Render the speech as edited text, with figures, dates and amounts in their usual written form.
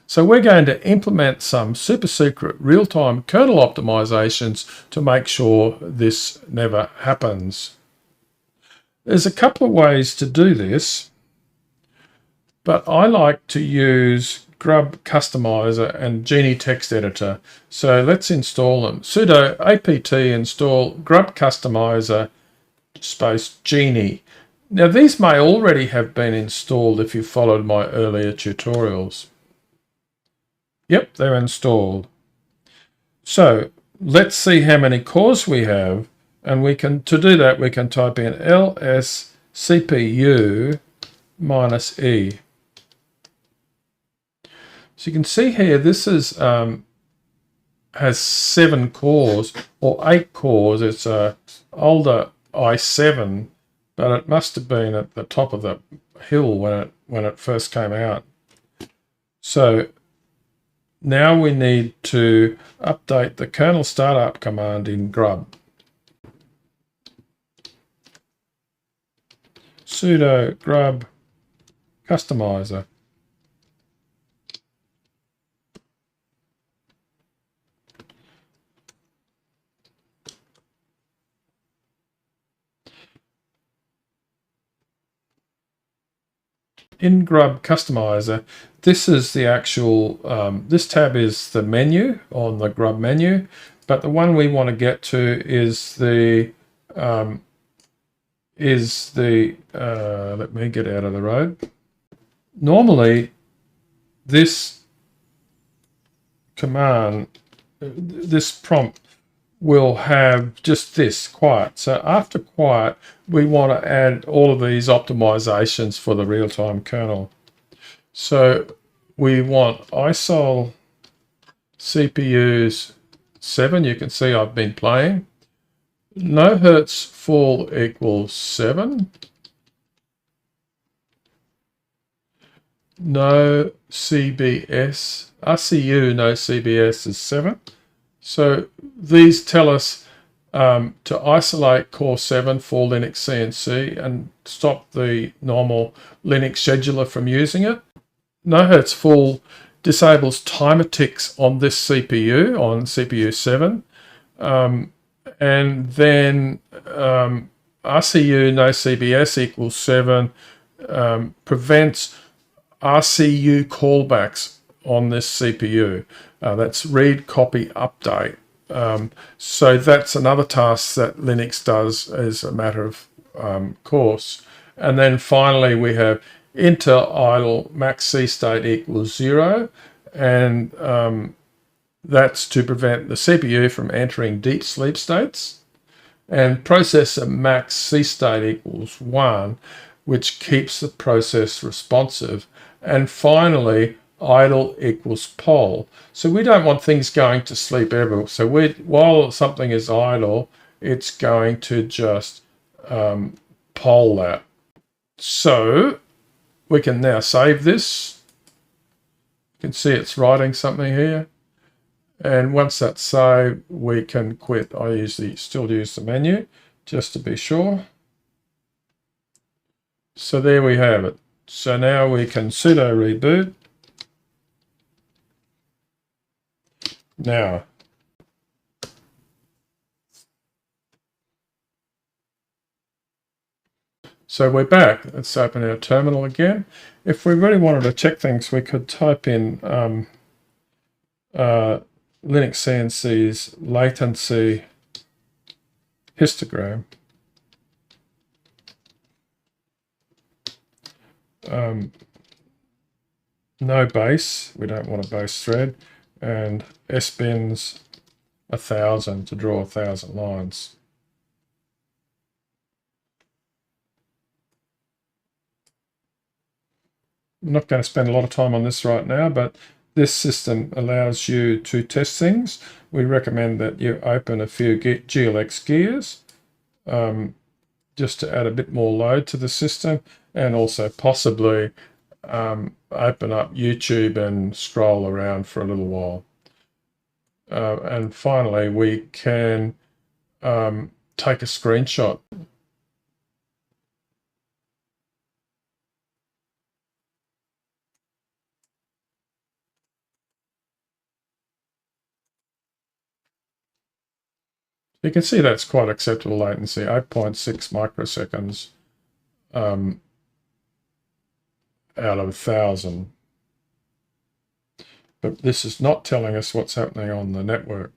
So we're going to implement some super secret real-time kernel optimizations to make sure this never happens. There's a couple of ways to do this, but I like to use Grub Customizer and Genie text editor. So let's install them. Sudo apt install Grub Customizer space Genie. Now these may already have been installed if you followed my earlier tutorials. Yep, they're installed. So let's see how many cores we have, and we can, to do that, we can type in ls cpu minus e. So you can see here, this is has 7 cores or 8 cores. It's a older i7, but it must have been at the top of the hill when it first came out. So now we need to update the kernel startup command in Grub. Sudo Grub Customizer. In Grub Customizer, this is the actual, this tab is the menu on the Grub menu, but the one we want to get to is the, let me get out of the road. Normally, this command, this prompt will have just this, quiet. So after quiet, we want to add all of these optimizations for the real-time kernel. So we want isol CPUs 7. You can see I've been playing. No hertz full equals 7. No CBS, RCU no CBS is 7. So these tell us to isolate core 7 for Linux CNC and stop the normal Linux scheduler from using it. No hertz full disables timer ticks on this CPU, on CPU 7. And then RCU no CBS equals 7 prevents RCU callbacks on this CPU. That's read, copy, update. So that's another task that Linux does as a matter of course. And then finally we have inter idle max C state equals 0. And that's to prevent the CPU from entering deep sleep states. And processor max C state equals 1, which keeps the process responsive. And finally, idle equals poll. So we don't want things going to sleep ever. So while something is idle, it's going to just poll that. So we can now save this. You can see it's writing something here. And once that's saved, we can quit. I usually still use the menu just to be sure. So there we have it. So now we can sudo reboot. Now, so we're back. Let's open our terminal again. If we really wanted to check things, we could type in Linux CNC's latency histogram. No base, we don't want a base thread, and sbins 1000 to draw 1000 lines. I'm not going to spend a lot of time on this right now, but this system allows you to test things. We recommend that you open a few GLX gears just to add a bit more load to the system, and also possibly open up YouTube and scroll around for a little while. And finally, we can take a screenshot. You can see that's quite acceptable latency, 8.6 microseconds out of 1,000. But this is not telling us what's happening on the network.